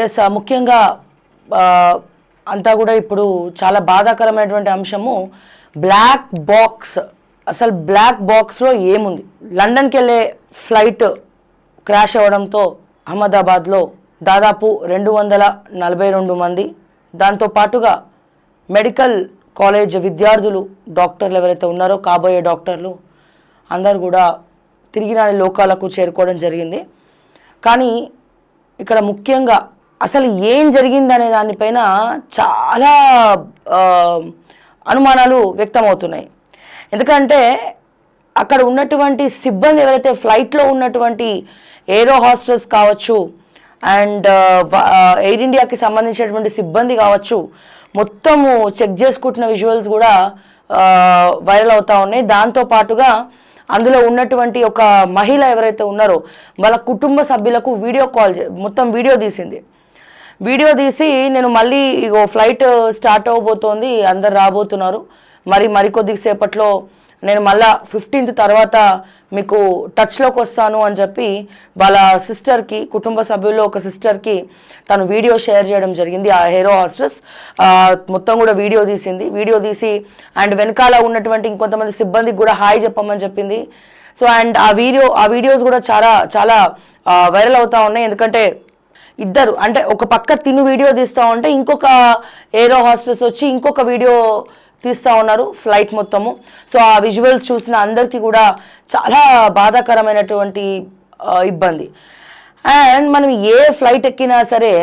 Yes ముఖ్యంగా అంతా కూడా ఇప్పుడు చాలా బాధాకరమైనటువంటి అంశము బ్లాక్ బాక్స్. అసలు బ్లాక్ బాక్స్లో ఏముంది? లండన్కి వెళ్ళే ఫ్లైట్ క్రాష్ అవ్వడంతో అహ్మదాబాద్లో దాదాపు 242 మంది, దాంతోపాటుగా మెడికల్ కాలేజ్ విద్యార్థులు, డాక్టర్లు ఎవరైతే ఉన్నారో కాబోయే డాక్టర్లు అందరూ కూడా తిరిగి రాని లోకాలకు చేరుకోవడం జరిగింది. కానీ ఇక్కడ ముఖ్యంగా అసలు ఏం జరిగిందనే దానిపైన చాలా అనుమానాలు వ్యక్తమవుతున్నాయి. ఎందుకంటే అక్కడ ఉన్నటువంటి సిబ్బంది ఎవరైతే ఫ్లైట్లో ఉన్నటువంటి ఏరో హాస్టల్స్ కావచ్చు అండ్ ఎయిర్ ఇండియాకి సంబంధించినటువంటి సిబ్బంది కావచ్చు, మొత్తము చెక్ చేసుకుంటున్న విజువల్స్ కూడా వైరల్ అవుతూ ఉన్నాయి. దాంతోపాటుగా అందులో ఉన్నటువంటి ఒక మహిళ ఎవరైతే ఉన్నారో వాళ్ళ కుటుంబ సభ్యులకు వీడియో కాల్ మొత్తం వీడియో తీసింది. వీడియో తీసి నేను మళ్ళీ ఇగో ఫ్లైట్ స్టార్ట్ అవ్వబోతోంది, అందరు రాబోతున్నారు, మరికొద్ది సేపట్లో నేను మళ్ళా 15th తర్వాత మీకు టచ్లోకి వస్తాను అని చెప్పి వాళ్ళ సిస్టర్కి, కుటుంబ సభ్యుల్లో ఒక సిస్టర్కి తను వీడియో షేర్ చేయడం జరిగింది. ఆ హేరో హాస్టెస్ మొత్తం కూడా వీడియో తీసింది. వీడియో తీసి అండ్ వెనకాల ఉన్నటువంటి ఇంకొంతమంది సిబ్బందికి కూడా హాయ్ చెప్పమని చెప్పింది. సో అండ్ ఆ వీడియోస్ కూడా చాలా చాలా వైరల్ అవుతూ ఉన్నాయి. ఎందుకంటే ఇద్దరు అంటే ఒక పక్క తిను వీడియో తీస్తూ ఉంటే ఇంకొక ఏరో హాస్టెస్ వచ్చి ఇంకొక వీడియో తీస్తూ ఉన్నారు ఫ్లైట్ మొత్తము. సో ఆ విజువల్స్ చూసిన అందరికీ కూడా చాలా బాధాకరమైనటువంటి ఇబ్బంది. అండ్ మనం ఏ ఫ్లైట్ ఎక్కినా సరే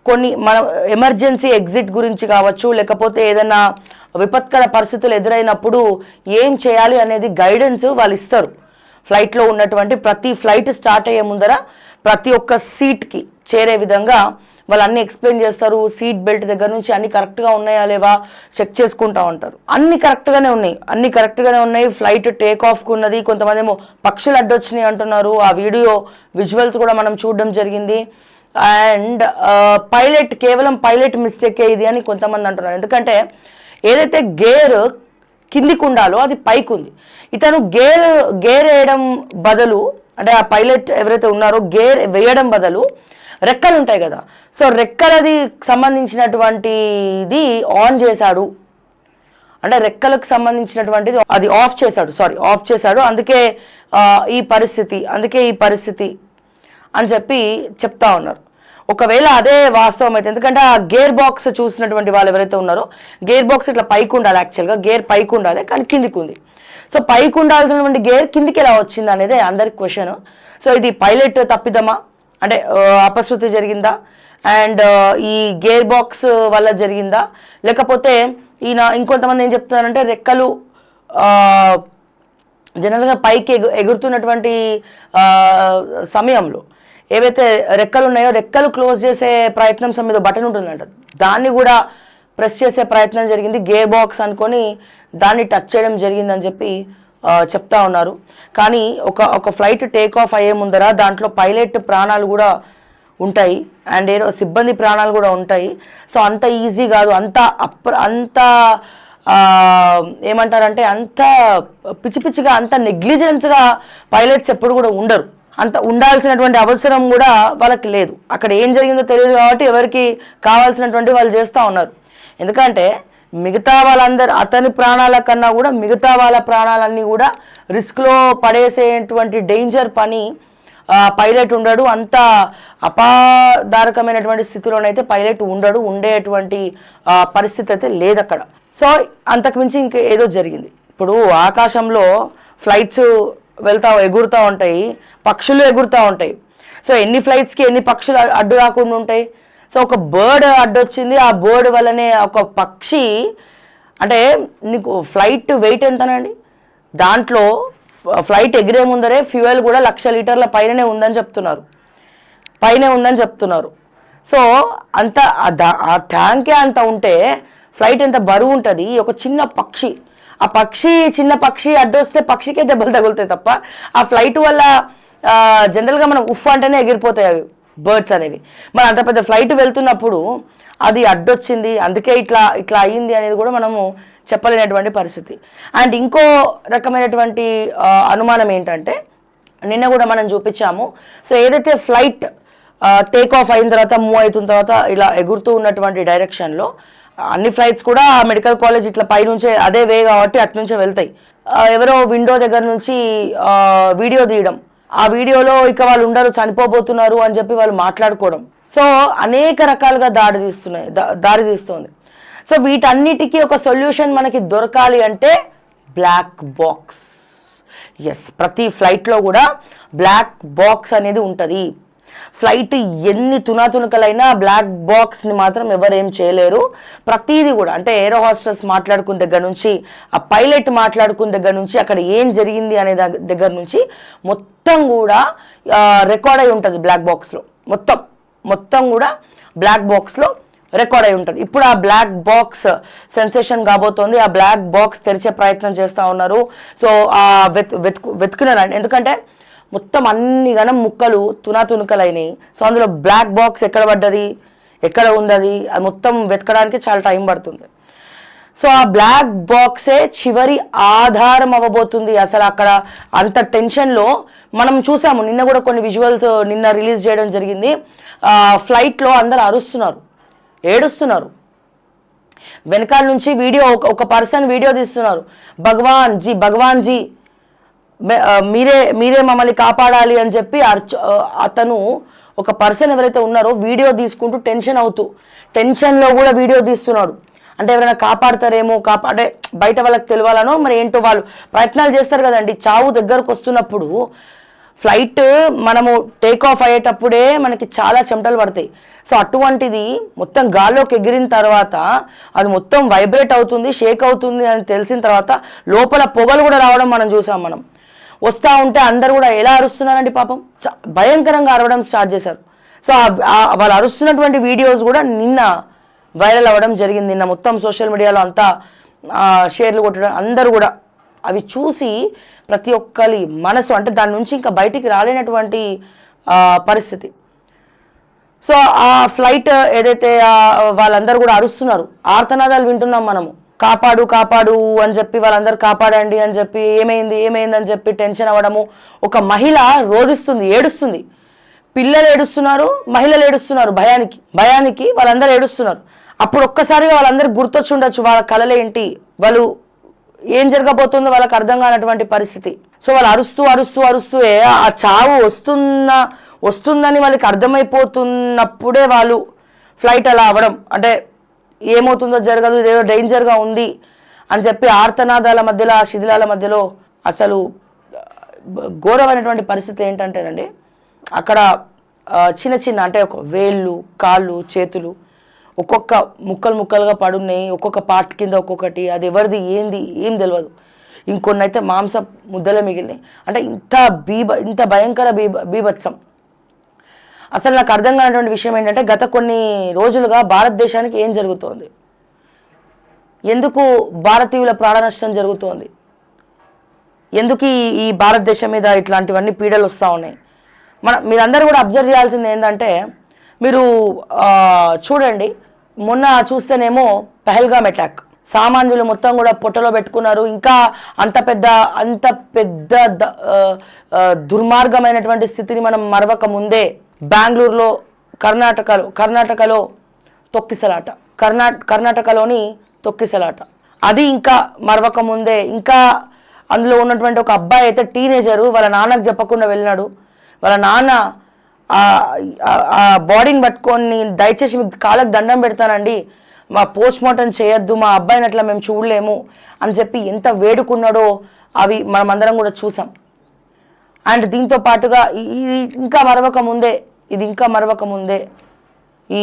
కొన్ని మనం ఎమర్జెన్సీ ఎగ్జిట్ గురించి కావచ్చు, లేకపోతే ఏదైనా విపత్కర పరిస్థితులు ఎదురైనప్పుడు ఏం చేయాలి అనేది గైడెన్స్ వాళ్ళు ఇస్తారు. ఫ్లైట్లో ఉన్నటువంటి ప్రతి ఫ్లైట్ స్టార్ట్ అయ్యే ముందర ప్రతి ఒక్క సీట్కి చేరే విధంగా వాళ్ళు అన్నీ ఎక్స్ప్లెయిన్ చేస్తారు. సీట్ బెల్ట్ దగ్గర నుంచి అన్ని కరెక్ట్గా ఉన్నాయా లేవా చెక్ చేసుకుంటూ ఉంటారు. అన్ని కరెక్ట్గానే ఉన్నాయి. ఫ్లైట్ టేక్ ఆఫ్కు ఉన్నది. కొంతమంది ఏమో పక్షులు అడ్డొచ్చినాయి అంటున్నారు. ఆ వీడియో విజువల్స్ కూడా మనం చూడడం జరిగింది. అండ్ కేవలం పైలట్ మిస్టేకే ఇది అని కొంతమంది అంటున్నారు. ఎందుకంటే ఏదైతే గేర్ కిందికి ఉండాలో అది పైకి ఉంది. ఇతను గేర్ వేయడం బదులు, అంటే ఆ పైలట్ ఎవరైతే ఉన్నారో గేర్ వేయడం బదులు రెక్కలు ఉంటాయి కదా, సో రెక్కలది సంబంధించినటువంటిది ఆన్ చేశాడు, అంటే రెక్కలకు సంబంధించినటువంటిది అది ఆఫ్ చేశాడు. అందుకే ఈ పరిస్థితి అని చెప్పి చెప్తా ఉన్నారు. ఒకవేళ అదే వాస్తవం అయితే, ఎందుకంటే ఆ గేర్ బాక్స్ చూసినటువంటి వాళ్ళు ఎవరైతే ఉన్నారో గేర్ బాక్స్ ఇట్లా పైకి ఉండాలి, యాక్చువల్గా గేర్ పైకి ఉండాలి కానీ కిందికి ఉంది. సో పైకి ఉండాల్సినటువంటి గేర్ కిందికి ఎలా వచ్చింది అనేది అందరికి క్వశ్చన్. సో ఇది పైలట్ తప్పిదమా, అంటే అపశృతి జరిగిందా, అండ్ ఈ గేర్ బాక్స్ వల్ల జరిగిందా, లేకపోతే ఇంకొంతమంది ఏం చెప్తున్నారంటే రెక్కలు జనరల్గా పైకి ఎగురుతున్నటువంటి సమయంలో ఏవైతే రెక్కలు ఉన్నాయో రెక్కలు క్లోజ్ చేసే ప్రయత్నం మీద బటన్ ఉంటుందంట, దాన్ని కూడా ప్రెస్ చేసే ప్రయత్నం జరిగింది. గేర్ బాక్స్ అనుకొని దాన్ని టచ్ చేయడం జరిగిందని చెప్పి చెప్తా ఉన్నారు. కానీ ఒక ఫ్లైట్ టేక్ ఆఫ్ అయ్యే ముందర దాంట్లో పైలట్ ప్రాణాలు కూడా ఉంటాయి అండ్ సిబ్బంది ప్రాణాలు కూడా ఉంటాయి. సో అంత ఈజీ కాదు, అంత ఏమంటారంటే అంత పిచ్చిగా అంత నెగ్లిజెన్స్గా పైలట్స్ ఎప్పుడు కూడా ఉండరు. అంత ఉండాల్సినటువంటి అవసరం కూడా వాళ్ళకి లేదు. అక్కడ ఏం జరిగిందో తెలియదు కాబట్టి ఎవరికి కావాల్సినటువంటి వాళ్ళు చేస్తూ ఉన్నారు. ఎందుకంటే మిగతా వాళ్ళందరూ అతని ప్రాణాల కన్నా కూడా మిగతా వాళ్ళ ప్రాణాలన్నీ కూడా రిస్క్లో పడేసేటువంటి డేంజర్ పని పైలట్ ఉండడు. అంత అపాధారకమైనటువంటి స్థితిలోనైతే పైలట్ ఉండేటువంటి పరిస్థితి అయితే లేదు అక్కడ. సో అంతకుమించి ఇంక ఏదో జరిగింది. ఇప్పుడు ఆకాశంలో ఫ్లైట్స్ ఎగురుతూ ఉంటాయి, పక్షులు ఎగురుతూ ఉంటాయి. సో ఎన్ని ఫ్లైట్స్కి ఎన్ని పక్షులు అడ్డు రాకుండా ఉంటాయి. సో ఒక బర్డ్ అడ్డొచ్చింది, ఆ బర్డ్ వల్లనే ఒక పక్షి, అంటే నీకు ఫ్లైట్ వెయిట్ ఎంతనండి, దాంట్లో ఫ్లైట్ ఎగిరే ముందరే ఫ్యూయల్ కూడా 1,00,000 లీటర్ల పైననే ఉందని చెప్తున్నారు. సో అంత ఆ ట్యాంకే అంత ఉంటే ఫ్లైట్ ఎంత బరువు ఉంటుంది. ఒక చిన్న పక్షి అడ్డొస్తే పక్షికే దెబ్బలు తగులుతాయి తప్ప ఆ ఫ్లైట్ వల్ల జనరల్గా మనం ఉఫ్ అంటేనే ఎగిరిపోతాయి అవి బర్డ్స్ అనేవి. మరి అంత పెద్ద ఫ్లైట్ వెళ్తున్నప్పుడు అది అడ్డొచ్చింది అందుకే ఇట్లా అయ్యింది అనేది కూడా మనము చెప్పలేనటువంటి పరిస్థితి. అండ్ ఇంకో రకమైనటువంటి అనుమానం ఏంటంటే నిన్న కూడా మనం చూపించాము. సో ఏదైతే ఫ్లైట్ టేక్ ఆఫ్ అయిన తర్వాత మూవ్ అవుతున్న తర్వాత ఇలా ఎగురుతూ ఉన్నటువంటి డైరెక్షన్లో అన్ని ఫ్లైట్స్ కూడా మెడికల్ కాలేజ్ ఇట్లా పైనుంచే అదే వే కాబట్టి అట్నుంచే వెళ్తాయి. ఎవరో విండో దగ్గర నుంచి వీడియో తీయడం, ఆ వీడియోలో ఇక వాళ్ళు ఉండరు చనిపోబోతున్నారు అని చెప్పి వాళ్ళు మాట్లాడుకోవడం. సో అనేక రకాలుగా దారి తీస్తుంది. సో వీటన్నిటికీ ఒక సొల్యూషన్ మనకి దొరకాలి అంటే బ్లాక్ బాక్స్. ఎస్, ప్రతి ఫ్లైట్లో కూడా బ్లాక్ బాక్స్ అనేది ఉంటుంది. ఫ్లైట్ ఎన్ని తునాతునకలైనా బ్లాక్ బాక్స్ని మాత్రం ఎవరేం చేయలేరు. ప్రతిదీ కూడా అంటే ఏరో హాస్టల్స్ మాట్లాడుకున్న దగ్గర నుంచి, ఆ పైలట్ మాట్లాడుకున్న దగ్గర నుంచి, అక్కడ ఏం జరిగింది అనే దగ్గర నుంచి మొత్తం కూడా రికార్డ్ అయి ఉంటుంది బ్లాక్ బాక్స్లో. మొత్తం కూడా బ్లాక్ బాక్స్లో రికార్డ్ అయి ఉంటుంది. ఇప్పుడు ఆ బ్లాక్ బాక్స్ సెన్సేషన్ కాబోతోంది. ఆ బ్లాక్ బాక్స్ తెరిచే ప్రయత్నం చేస్తూ ఉన్నారు. సో ఆ వెతుకున్నారండి, ఎందుకంటే మొత్తం అన్ని గణం ముక్కలు తునాతునకలైనవి. సో అందులో బ్లాక్ బాక్స్ ఎక్కడ పడ్డది, ఎక్కడ ఉంది అది మొత్తం వెతకడానికి చాలా టైం పడుతుంది. సో ఆ బ్లాక్ బాక్సే చివరి ఆధారం అవ్వబోతుంది. అసలు అక్కడ అంత టెన్షన్లో మనం చూసాము. నిన్న కూడా కొన్ని విజువల్స్ నిన్న రిలీజ్ చేయడం జరిగింది. ఫ్లైట్లో అందరు అరుస్తున్నారు, ఏడుస్తున్నారు. వెనకాల నుంచి వీడియో ఒక పర్సన్ వీడియో తీస్తున్నారు, భగవాన్ జీ మీరే మమ్మల్ని కాపాడాలి అని చెప్పి అతను ఒక పర్సన్ ఎవరైతే ఉన్నారో వీడియో తీసుకుంటూ టెన్షన్లో కూడా వీడియో తీస్తున్నాడు. అంటే ఎవరైనా కాపాడతారేమో, అంటే బయట వాళ్ళకి తెలియాలనో మరి ఏంటో వాళ్ళు ప్రయత్నాలు చేస్తారు కదండి. చావు దగ్గరకు వస్తున్నప్పుడు ఫ్లైట్ మనము టేక్ ఆఫ్ అయ్యేటప్పుడే మనకి చాలా చెమటలు పడతాయి. సో అటువంటిది మొత్తం గాల్లోకి ఎగిరిన తర్వాత అది మొత్తం వైబ్రేట్ అవుతుంది, షేక్ అవుతుంది అని తెలిసిన తర్వాత లోపల పొగలు కూడా రావడం మనం చూసాం. మనం వస్తూ ఉంటే అందరు కూడా ఎలా అరుస్తున్నారండి పాపం, భయంకరంగా అరవడం స్టార్ట్ చేశారు. సో వాళ్ళు అరుస్తున్నటువంటి వీడియోస్ కూడా నిన్న వైరల్ అవ్వడం జరిగింది. నిన్న మొత్తం సోషల్ మీడియాలో అంతా షేర్లు కొట్టడం, అందరూ కూడా అవి చూసి ప్రతి ఒక్కరి మనసు అంటే దాని నుంచి ఇంకా బయటికి రాలేనటువంటి పరిస్థితి. సో ఆ ఫ్లైట్ ఏదైతే వాళ్ళందరూ కూడా అరుస్తున్నారు, ఆర్తనాదాలు వింటున్నాం మనము. కాపాడు అని చెప్పి వాళ్ళందరూ కాపాడండి అని చెప్పి ఏమైంది అని చెప్పి టెన్షన్ అవ్వడము. ఒక మహిళ రోధిస్తుంది, ఏడుస్తుంది. పిల్లలు ఏడుస్తున్నారు, మహిళలు ఏడుస్తున్నారు. భయానికి వాళ్ళందరూ ఏడుస్తున్నారు. అప్పుడు ఒక్కసారిగా వాళ్ళందరికీ గుర్తొచ్చి ఉండొచ్చు వాళ్ళ కళలు ఏంటి, వాళ్ళు ఏం జరగబోతుందో వాళ్ళకి అర్థం కానటువంటి పరిస్థితి. సో వాళ్ళు అరుస్తూ ఆ చావు వస్తుందని వాళ్ళకి అర్థమైపోతున్నప్పుడే వాళ్ళు ఫ్లైట్ అలా అవ్వడం, అంటే ఏమవుతుందో జరగదు, ఇదేదో డేంజర్గా ఉంది అని చెప్పి ఆర్తనాదాల మధ్యలో, ఆ శిథిలాల మధ్యలో అసలు ఘోరమైనటువంటి పరిస్థితి ఏంటంటేనండి, అక్కడ చిన్న అంటే ఒక వేళ్ళు, కాళ్ళు, చేతులు ఒక్కొక్క ముక్కలుగా పడున్నాయి. ఒక్కొక్క పార్ట్ కింద ఒక్కొక్కటి, అది ఎవరిది ఏం తెలియదు. ఇంకొన్ని అయితే మాంస ముద్దలే మిగిలినాయి. అంటే ఇంత భయంకర బీభత్సం. అసలు నాకు అర్థం కానటువంటి విషయం ఏంటంటే గత కొన్ని రోజులుగా భారతదేశానికి ఏం జరుగుతోంది, ఎందుకు భారతీయుల ప్రాణ నష్టం జరుగుతోంది, ఎందుకు ఈ భారతదేశం మీద ఇట్లాంటివన్నీ పీడలు వస్తూ ఉన్నాయి. మీరందరూ కూడా అబ్జర్వ్ చేయాల్సింది ఏంటంటే, మీరు చూడండి, మొన్న చూస్తేనేమో పహల్గామ్ అటాక్, సామాన్యులు మొత్తం కూడా పొట్టలో పెట్టుకున్నారు. ఇంకా అంత పెద్ద దుర్మార్గమైనటువంటి స్థితిని మనం మరవక ముందే బెంగళూరులో, కర్ణాటకలో తొక్కిసలాట, కర్ణాటకలోని తొక్కిసలాట, అది ఇంకా మరవక ముందే ఇంకా అందులో ఉన్నటువంటి ఒక అబ్బాయి అయితే టీనేజరు వాళ్ళ నాన్నకు చెప్పకుండా వెళ్ళినాడు. వాళ్ళ నాన్న ఆ బాడీని పట్టుకొని దయచేసి మీకు కాళ్ళకు దండం పెడతానండి, మా పోస్ట్ మార్టం చేయొద్దు, మా అబ్బాయిని అట్లా మేము చూడలేము అని చెప్పి ఎంత వేడుకున్నాడో అవి మనమందరం కూడా చూసాం. అండ్ దీంతో పాటుగా ఇది ఇంకా మరవక ముందే ఈ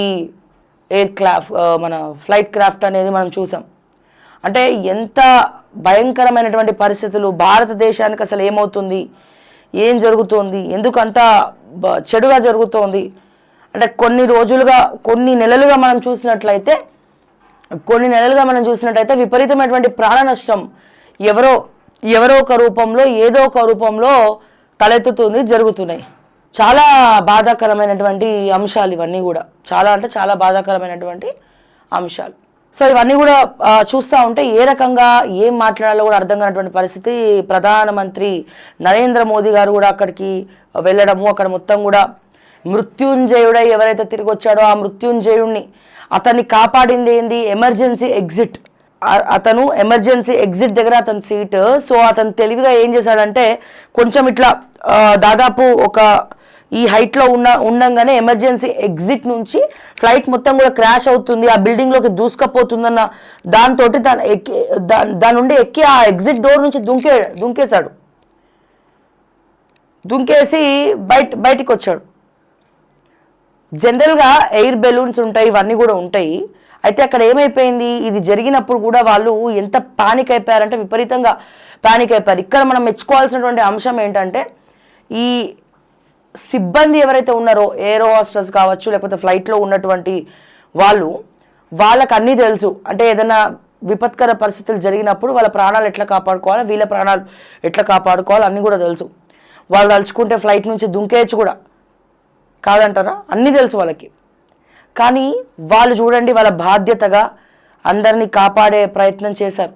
మన ఫ్లైట్ క్రాఫ్ట్ అనేది మనం చూసాం. అంటే ఎంత భయంకరమైనటువంటి పరిస్థితులు, భారతదేశానికి అసలు ఏమవుతుంది, ఏం జరుగుతోంది, ఎందుకు అంత చెడుగా జరుగుతోంది అంటే కొన్ని నెలలుగా మనం చూసినట్లయితే విపరీతమైనటువంటి ప్రాణ నష్టం ఎవరో ఒక రూపంలో, ఏదో ఒక రూపంలో తలెత్తుతుంది, జరుగుతున్నాయి. చాలా బాధాకరమైనటువంటి అంశాలు ఇవన్నీ కూడా, చాలా బాధాకరమైనటువంటి అంశాలు. సో ఇవన్నీ కూడా చూస్తూ ఉంటే ఏ రకంగా ఏం మాట్లాడాలో కూడా అర్థం కానటువంటి పరిస్థితి. ప్రధానమంత్రి నరేంద్ర మోదీ గారు కూడా అక్కడికి వెళ్ళడము, అక్కడ మొత్తం కూడా మృత్యుంజయుడై ఎవరైతే తిరిగి వచ్చాడో ఆ మృత్యుంజయుడిని అతన్ని కాపాడింది ఏంది, ఎమర్జెన్సీ ఎగ్జిట్. అతను ఎమర్జెన్సీ ఎగ్జిట్ దగ్గర అతని సీట్. సో అతను తెలివిగా ఏం చేశాడంటే కొంచెం ఇట్లా దాదాపు ఒక ఈ హైట్లో ఉండంగానే ఎమర్జెన్సీ ఎగ్జిట్ నుంచి ఫ్లైట్ మొత్తం కూడా క్రాష్ అవుతుంది, ఆ బిల్డింగ్లోకి దూసుకపోతుందన్న దాంతో దాని నుండి ఎక్కి ఆ ఎగ్జిట్ డోర్ నుంచి దుంకేశాడు. దుంకేసి బయటికి వచ్చాడు. జనరల్గా ఎయిర్ బెలూన్స్ ఉంటాయి, ఇవన్నీ కూడా ఉంటాయి. అయితే అక్కడ ఏమైపోయింది, ఇది జరిగినప్పుడు కూడా వాళ్ళు ఎంత పానిక్ అయిపోయారంటే విపరీతంగా పానిక్ అయిపోయారు. ఇక్కడ మనం మెచ్చుకోవాల్సినటువంటి అంశం ఏంటంటే ఈ సిబ్బంది ఎవరైతే ఉన్నారో ఏరో హాస్టర్స్ కావచ్చు లేకపోతే ఫ్లైట్లో ఉన్నటువంటి వాళ్ళకి అన్నీ తెలుసు. అంటే ఏదైనా విపత్కర పరిస్థితులు జరిగినప్పుడు వాళ్ళ ప్రాణాలు ఎట్లా కాపాడుకోవాలి, వీళ్ళ ప్రాణాలు ఎట్లా కాపాడుకోవాలి అన్నీ కూడా తెలుసు. వాళ్ళు తలుచుకుంటే ఫ్లైట్ నుంచి దుంకేయచ్చు కూడా, కాదంటారా? అన్నీ తెలుసు వాళ్ళకి. కానీ వాళ్ళు చూడండి వాళ్ళ బాధ్యతగా అందరినీ కాపాడే ప్రయత్నం చేశారు.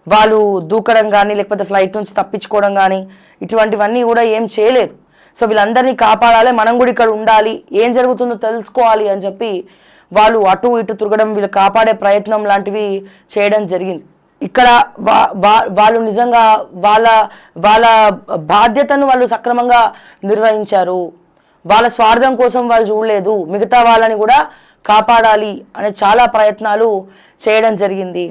వాళ్ళు దూకడం కానీ లేకపోతే ఫ్లైట్ నుంచి తప్పించుకోవడం కానీ ఇటువంటివన్నీ కూడా ఏం చేయలేదు. సో వీళ్ళందరినీ కాపాడాలి, మనం కూడా ఇక్కడ ఉండాలి, ఏం జరుగుతుందో తెలుసుకోవాలి అని చెప్పి వాళ్ళు అటు ఇటు తిరగడం, వీళ్ళు కాపాడే ప్రయత్నం లాంటివి చేయడం జరిగింది. ఇక్కడ వాళ్ళు నిజంగా వాళ్ళ బాధ్యతను వాళ్ళు సక్రమంగా నిర్వహించారు. వాళ్ళ స్వార్థం కోసం వాళ్ళు చూడలేదు, మిగతా వాళ్ళని కూడా కాపాడాలి అనే చాలా ప్రయత్నాలు చేయడం జరిగింది.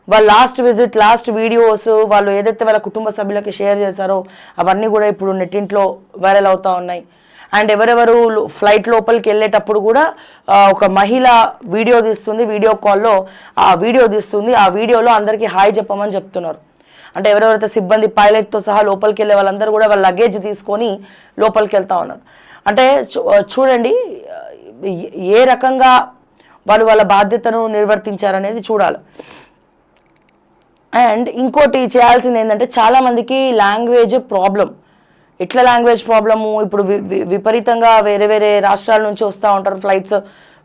వాళ్ళ లాస్ట్ వీడియోస్ వాళ్ళు ఏదైతే వాళ్ళ కుటుంబ సభ్యులకి షేర్ చేశారో అవన్నీ కూడా ఇప్పుడు నెట్టింట్లో వైరల్ అవుతూ ఉన్నాయి. అండ్ ఎవరెవరు ఫ్లైట్ లోపలికి వెళ్ళేటప్పుడు కూడా ఒక మహిళ వీడియో తీస్తుంది, వీడియో కాల్లో ఆ వీడియో తీస్తుంది, ఆ వీడియోలో అందరికీ హాయ్ చెప్పమని చెప్తున్నారు. అంటే ఎవరెవరైతే సిబ్బంది పైలట్తో సహా లోపలికి వెళ్ళే వాళ్ళందరూ కూడా వాళ్ళ లగేజ్ తీసుకొని లోపలికి వెళ్తూ ఉన్నారు. అంటే చూడండి ఏ రకంగా వాళ్ళ బాధ్యతను నిర్వర్తించారనేది చూడాలి. అండ్ ఇంకోటి చేయాల్సింది ఏంటంటే చాలామందికి లాంగ్వేజ్ ప్రాబ్లం. ఎట్లా లాంగ్వేజ్ ప్రాబ్లము, ఇప్పుడు విపరీతంగా వేరే వేరే రాష్ట్రాల నుంచి వస్తూ ఉంటారు, ఫ్లైట్స్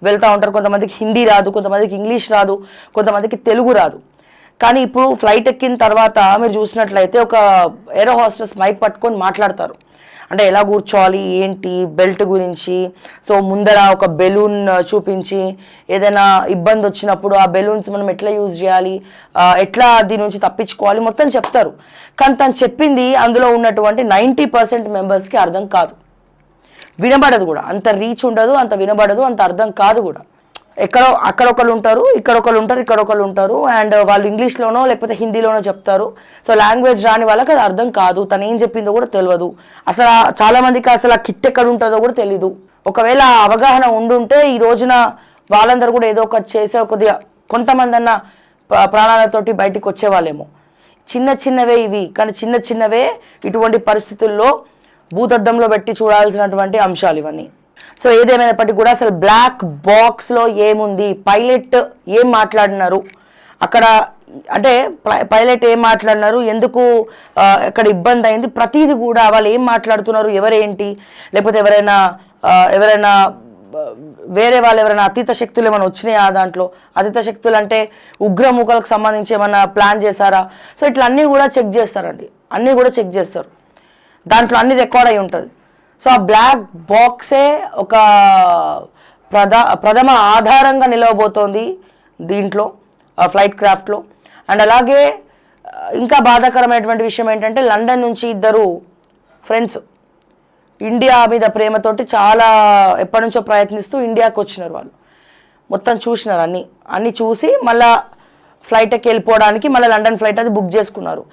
వెళ్తూ ఉంటారు. కొంతమందికి హిందీ రాదు, కొంతమందికి ఇంగ్లీష్ రాదు, కొంతమందికి తెలుగు రాదు. కానీ ఇప్పుడు ఫ్లైట్ ఎక్కిన తర్వాత మీరు చూసినట్లయితే ఒక ఏరో హోస్టెస్ మైక్ పట్టుకొని మాట్లాడతారు. అంటే ఎలా కూర్చోవాలి ఏంటి, బెల్ట్ గురించి. సో ముందర ఒక బెలూన్ చూపించి ఏదైనా ఇబ్బంది వచ్చినప్పుడు ఆ బెలూన్స్ మనం ఎట్లా యూజ్ చేయాలి, ఎట్లా దీని నుంచి తప్పించుకోవాలి మొత్తం చెప్తారు. కానీ తను చెప్పింది అందులో ఉన్నటువంటి 90% మెంబర్స్కి అర్థం కాదు, వినబడదు కూడా. అంత రీచ్ ఉండదు, అంత వినబడదు, అంత అర్థం కాదు కూడా. అక్కడొకరు ఉంటారు, ఇక్కడొకరు ఉంటారు. అండ్ వాళ్ళు ఇంగ్లీష్లోనో లేకపోతే హిందీలోనో చెప్తారు. సో లాంగ్వేజ్ రాని వాళ్ళకి అది అర్థం కాదు, తను ఏం చెప్పిందో కూడా తెలియదు. అసలు చాలామందికి అసలు ఆ కిట్ ఎక్కడ ఉంటుందో కూడా తెలీదు. ఒకవేళ అవగాహన ఉండుంటే ఈ రోజున వాళ్ళందరూ కూడా ఏదో ఒకటి చేసే కొద్దిగా కొంతమంది అన్న ప్రాణాలతోటి బయటికి వచ్చేవాళ్ళేమో. చిన్నవే ఇవి, కానీ చిన్నవే ఇటువంటి పరిస్థితుల్లో భూతద్దంలో పెట్టి చూడాల్సినటువంటి అంశాలు ఇవన్నీ. సో ఏదేమైనప్పటికీ కూడా అసలు బ్లాక్ బాక్స్లో ఏముంది, పైలట్ ఏం మాట్లాడినారు అక్కడ, అంటే పైలట్ ఏం మాట్లాడినారు, ఎందుకు అక్కడ ఇబ్బంది అయింది, ప్రతిదీ కూడా వాళ్ళు ఏం మాట్లాడుతున్నారు, ఎవరేంటి, లేకపోతే ఎవరైనా వేరే వాళ్ళు ఎవరైనా అతీత శక్తులు ఏమైనా వచ్చినాయా, దాంట్లో అతీత శక్తులు అంటే ఉగ్రముఖాలకు సంబంధించి ఏమైనా ప్లాన్ చేశారా. సో ఇట్లా అన్నీ కూడా చెక్ చేస్తారండి, అన్నీ కూడా చెక్ చేస్తారు, దాంట్లో అన్ని రికార్డ్ అయి ఉంటుంది. సో ఆ బ్లాక్ బాక్సే ఒక ప్రథమ ఆధారంగా నిలవబోతోంది దీంట్లో, ఫ్లైట్ క్రాఫ్ట్లో. అండ్ అలాగే ఇంకా బాధాకరమైనటువంటి విషయం ఏంటంటే లండన్ నుంచి ఇద్దరు ఫ్రెండ్స్ ఇండియా మీద ప్రేమతోటి చాలా ఎప్పటి నుంచో ప్రయత్నిస్తూ ఇండియాకి వచ్చినారు. వాళ్ళు మొత్తం చూసినారు, అన్నీ చూసి మళ్ళీ ఫ్లైట్ ఎక్కి వెళ్ళిపోవడానికి మళ్ళీ లండన్ ఫ్లైట్ అది బుక్ చేసుకున్నారు.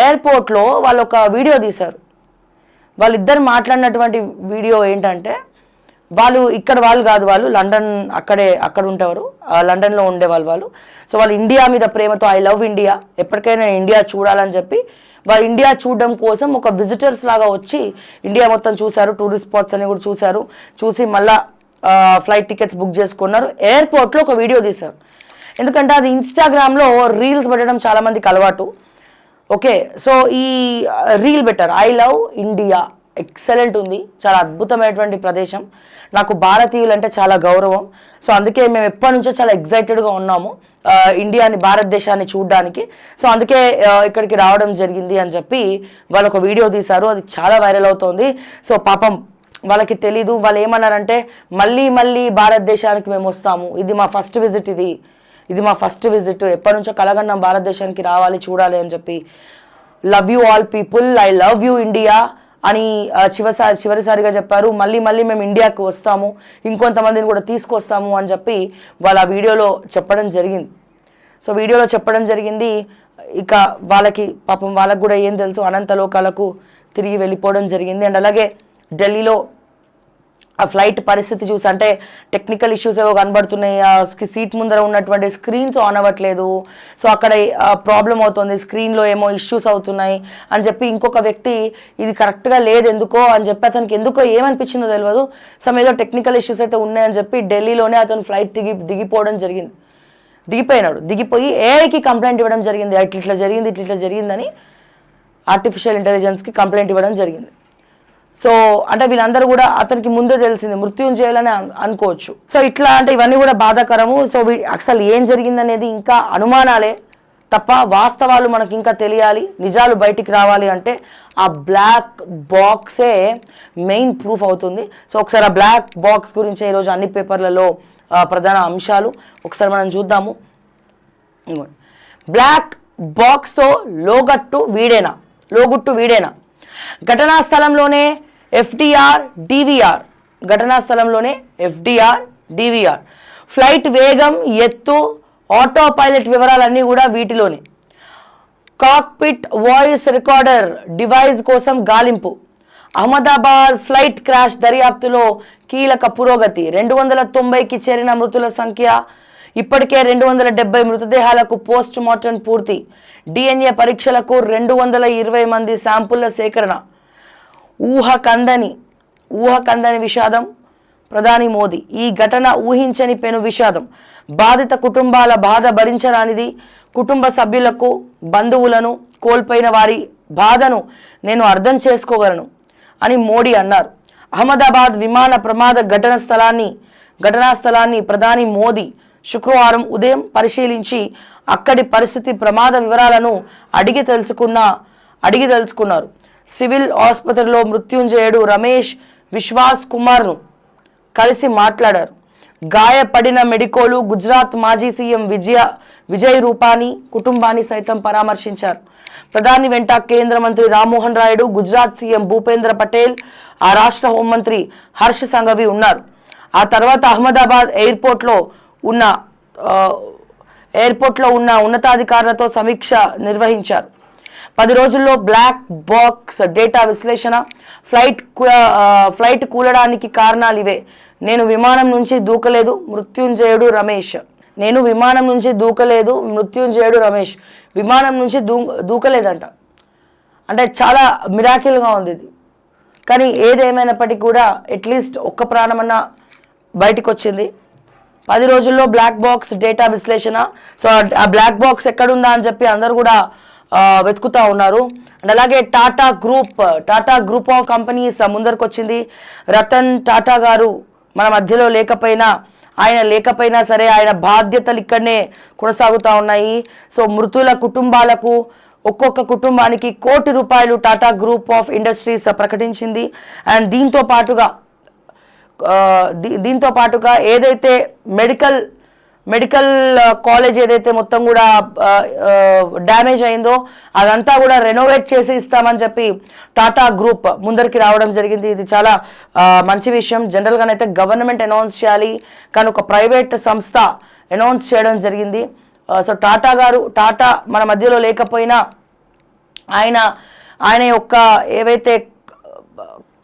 ఎయిర్పోర్ట్లో వాళ్ళు ఒక వీడియో తీశారు. వాళ్ళిద్దరు మాట్లాడినటువంటి వీడియో ఏంటంటే వాళ్ళు కాదు, వాళ్ళు లండన్ అక్కడ ఉండేవారు, లండన్లో ఉండేవాళ్ళు వాళ్ళు. సో వాళ్ళు ఇండియా మీద ప్రేమతో ఐ లవ్ ఇండియా, ఎప్పటికైనా ఇండియా చూడాలని చెప్పి వాళ్ళు ఇండియా చూడడం కోసం ఒక విజిటర్స్ లాగా వచ్చి ఇండియా మొత్తం చూశారు, టూరిస్ట్ స్పాట్స్ అని కూడా చూసి మళ్ళీ ఫ్లైట్ టికెట్స్ బుక్ చేసుకున్నారు. ఎయిర్పోర్ట్లో ఒక వీడియో తీశారు. ఎందుకంటే అది ఇన్స్టాగ్రామ్లో రీల్స్ పెట్టడం చాలామందికి అలవాటు. ఓకే, సో ఈ రీల్ పెట్టారు, ఐ లవ్ ఇండియా, ఎక్సలెంట్ ఉంది, చాలా అద్భుతమైనటువంటి ప్రదేశం, నాకు భారతీయులు అంటే చాలా గౌరవం. సో అందుకే మేము ఎప్పటి నుంచో చాలా ఎగ్జైటెడ్గా ఉన్నాము ఇండియాని, భారతదేశాన్ని చూడడానికి. సో అందుకే ఇక్కడికి రావడం జరిగింది అని చెప్పి వాళ్ళు ఒక వీడియో తీశారు. అది చాలా వైరల్ అవుతోంది. సో పాపం వాళ్ళకి తెలీదు. వాళ్ళు ఏమన్నారంటే మళ్ళీ భారతదేశానికి మేము వస్తాము, ఇది మా ఫస్ట్ విజిట్, ఇది మా ఫస్ట్ విజిట్, ఎప్పటి నుంచో కలగన్నాం భారతదేశానికి రావాలి చూడాలి అని చెప్పి. Love you all people, I love you India అని చివరిసారిగా చెప్పారు. మళ్ళీ మేము ఇండియాకు వస్తాము, ఇంకొంతమందిని కూడా తీసుకొస్తాము అని చెప్పి వాళ్ళ వీడియోలో చెప్పడం జరిగింది. సో వీడియోలో చెప్పడం జరిగింది. ఇక వాళ్ళకి పాపం వాళ్ళకు కూడా ఏం తెలుసు, అనంత లోకాలకు తిరిగి వెళ్ళిపోవడం జరిగింది. అండ్ అలాగే ఢిల్లీలో ఆ ఫ్లైట్ పరిస్థితి చూసి, అంటే టెక్నికల్ ఇష్యూస్ ఏవో కనబడుతున్నాయి, ఆ సీట్ ముందర ఉన్నటువంటి స్క్రీన్స్ ఆన్ అవ్వట్లేదు, సో అక్కడ ప్రాబ్లం అవుతుంది, స్క్రీన్లో ఏమో ఇష్యూస్ అవుతున్నాయి అని చెప్పి ఇంకొక వ్యక్తి ఇది కరెక్ట్గా లేదు ఎందుకో అని చెప్పి, అతనికి ఎందుకో ఏమనిపించిందో తెలియదు, సమ్ ఏదో టెక్నికల్ ఇష్యూస్ అయితే ఉన్నాయని చెప్పి ఢిల్లీలోనే అతను ఫ్లైట్ దిగిపోవడం జరిగింది. దిగిపోయి ఏఐకి కంప్లైంట్ ఇవ్వడం జరిగింది. ఇట్లా జరిగిందని ఆర్టిఫిషియల్ ఇంటెలిజెన్స్కి కంప్లైంట్ ఇవ్వడం జరిగింది. సో అంటే వీళ్ళందరూ కూడా అతనికి ముందే తెలిసింది, మృత్యుంజయులని అనుకోవచ్చు. సో ఇట్లా అంటే ఇవన్నీ కూడా బాధాకరము. సో అసలు ఏం జరిగిందనేది ఇంకా అనుమానాలే తప్ప వాస్తవాలు మనకి ఇంకా తెలియాలి, నిజాలు బయటికి రావాలి అంటే ఆ బ్లాక్ బాక్సే మెయిన్ ప్రూఫ్ అవుతుంది. సో ఒకసారి ఆ బ్లాక్ బాక్స్ గురించి ఈరోజు అన్ని పేపర్లలో ప్రధాన అంశాలు ఒకసారి మనం చూద్దాము. బ్లాక్ బాక్స్తో లోగుట్టు వీడేనా ఘటనా స్థలంలోనే ఎఫ్డిఆర్ డివిఆర్ ఫ్లైట్ వేగం, ఎత్తు, ఆటో పైలట్ వివరాలన్నీ కూడా వీటిలోనే. కాక్పిట్ వాయిస్ రికార్డర్ డివైస్ కోసం గాలింపు. అహ్మదాబాద్ ఫ్లైట్ క్రాష్ దర్యాప్తులో కీలక పురోగతి. 290కి చేరిన మృతుల సంఖ్య. ఇప్పటికే 270 మృతదేహాలకు పోస్ట్ మార్టం పూర్తి. డిఎన్ఏ పరీక్షలకు 220 మంది శాంపుళ్ల సేకరణ. ఊహకందని విషాదం ప్రధాని మోదీ. ఈ ఘటన ఊహించని పెను విషాదం. బాధిత కుటుంబాల బాధ భరించరానిది. కుటుంబ సభ్యులకు, బంధువులను కోల్పోయిన వారి బాధను నేను అర్థం చేసుకోగలను అని మోడీ అన్నారు. అహ్మదాబాద్ విమాన ప్రమాద ఘటనా స్థలాన్ని ప్రధాని మోదీ శుక్రవారం ఉదయం పరిశీలించి అక్కడి పరిస్థితి, ప్రమాద వివరాలను అడిగి తెలుసుకున్నారు. సివిల్ ఆసుపత్రిలో మృత్యుంజయుడు రమేష్ విశ్వాస్ కుమార్ను కలిసి మాట్లాడారు. గాయపడిన మెడికోలు గుజరాత్ మాజీ సీఎం విజయ్ రూపానీ కుటుంబాన్ని సైతం పరామర్శించారు. ప్రధాని వెంట కేంద్ర మంత్రి రామ్మోహన్ రాయుడు, గుజరాత్ సీఎం భూపేంద్ర పటేల్, ఆ రాష్ట్ర హోంమంత్రి హర్ష్ సంఘవి ఉన్నారు. ఆ తర్వాత అహ్మదాబాద్ ఎయిర్పోర్ట్లో ఉన్న ఉన్నతాధికారులతో సమీక్ష నిర్వహించారు. 10 రోజుల్లో బ్లాక్ బాక్స్ డేటా విశ్లేషణ. ఫ్లైట్ కూలడానికి కారణాలు ఇవే. నేను విమానం నుంచి దూకలేదు, మృత్యుంజయుడు రమేష్. విమానం నుంచి దూకలేదంట. అంటే చాలా మిరాకిల్గా ఉంది ఇది. కానీ ఏదేమైనప్పటికీ కూడా అట్లీస్ట్ ఒక్క ప్రాణమన్నా బయటకు వచ్చింది. 10 రోజుల్లో బ్లాక్ బాక్స్ డేటా విశ్లేషణ. సో ఆ బ్లాక్ బాక్స్ ఎక్కడుందా అని చెప్పి అందరూ కూడా వెతుకుతా ఉన్నారు. అండ్ అలాగే టాటా గ్రూప్ ఆఫ్ కంపెనీస్ ముందరకు వచ్చింది. రతన్ టాటా గారు మన మధ్యలో లేకపోయినా సరే ఆయన బాధ్యతలు ఇక్కడనే కొనసాగుతూ ఉన్నాయి. సో మృతుల కుటుంబాలకు ఒక్కొక్క కుటుంబానికి ₹1 కోటి టాటా గ్రూప్ ఆఫ్ ఇండస్ట్రీస్ ప్రకటించింది. అండ్ దీంతో పాటుగా ఏదైతే మెడికల్ కాలేజ్ ఏదైతే మొత్తం కూడా డ్యామేజ్ అయిందో అదంతా కూడా రెనోవేట్ చేసి ఇస్తామని చెప్పి టాటా గ్రూప్ ముందరికి రావడం జరిగింది. ఇది చాలా మంచి విషయం. జనరల్గానైతే గవర్నమెంట్ అనౌన్స్ చేయాలి, కానీ ఒక ప్రైవేట్ సంస్థ అనౌన్స్ చేయడం జరిగింది. సో టాటా మన మధ్యలో లేకపోయినా ఆయన యొక్క ఏవైతే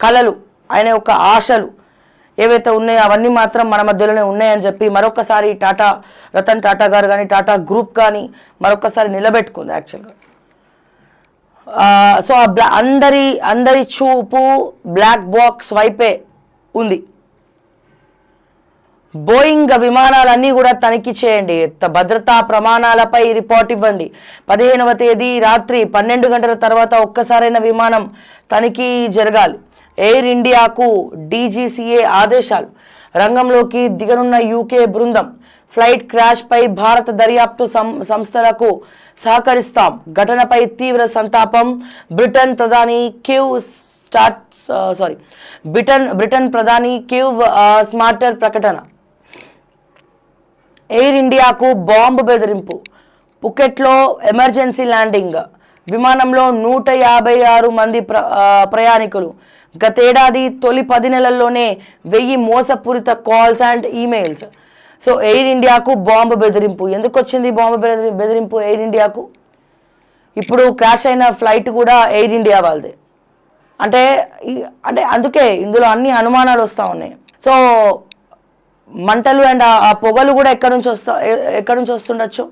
కలలు, ఆయన యొక్క ఆశలు ఏవైతే ఉన్నాయో అవన్నీ మాత్రం మన మధ్యలోనే ఉన్నాయని చెప్పి మరొకసారి రతన్ టాటా గారు కానీ టాటా గ్రూప్ కానీ మరొకసారి నిలబెట్టుకుంది యాక్చువల్గా. సో అందరి చూపు బ్లాక్ బాక్స్ వైపే ఉంది. బోయింగ్ విమానాలన్నీ కూడా తనిఖీ చేయండి, భద్రతా ప్రమాణాలపై రిపోర్ట్ ఇవ్వండి. 15వ తేదీ రాత్రి 12 గంటల తర్వాత ఒక్కసారైన విమానం తనిఖీ జరగాలి. ఎయిర్ ఇండియాకు డీజీసీఏ ఆదేశాలు. రంగంలోకి దిగనున్న యూకే బృందం. ఫ్లైట్ క్రాష్పై భారత దర్యాప్తు సంస్థలకు సహకరిస్తాం. ఘటనపై తీవ్ర సంతాపం. బ్రిటన్ ప్రధాని కీవ్ బ్రిటన్ ప్రధాని కివ్ స్మార్టర్ ప్రకటన. ఎయిర్ ఇండియాకు బాంబు బెదిరింపు. పుకెట్లో ఎమర్జెన్సీ ల్యాండింగ్. విమానంలో 156 మంది ప్రయాణికులు. గతేడాది తొలి 10 నెలల్లోనే 1000 మోసపూరిత calls and emails. So air ఇండియాకు బాంబు బెదిరింపు. ఎందుకు వచ్చింది బాంబు బెదిరింపు ఎయిర్ ఇండియాకు? ఇప్పుడు క్రాష్ అయిన ఫ్లైట్ కూడా ఎయిర్ ఇండియా వాళ్ళదే. అంటే అందుకే ఇందులో అన్ని అనుమానాలు వస్తూ ఉన్నాయి. సో మంటలు అండ్ ఆ పొగలు కూడా ఎక్కడి నుంచి వస్తుండొచ్చు?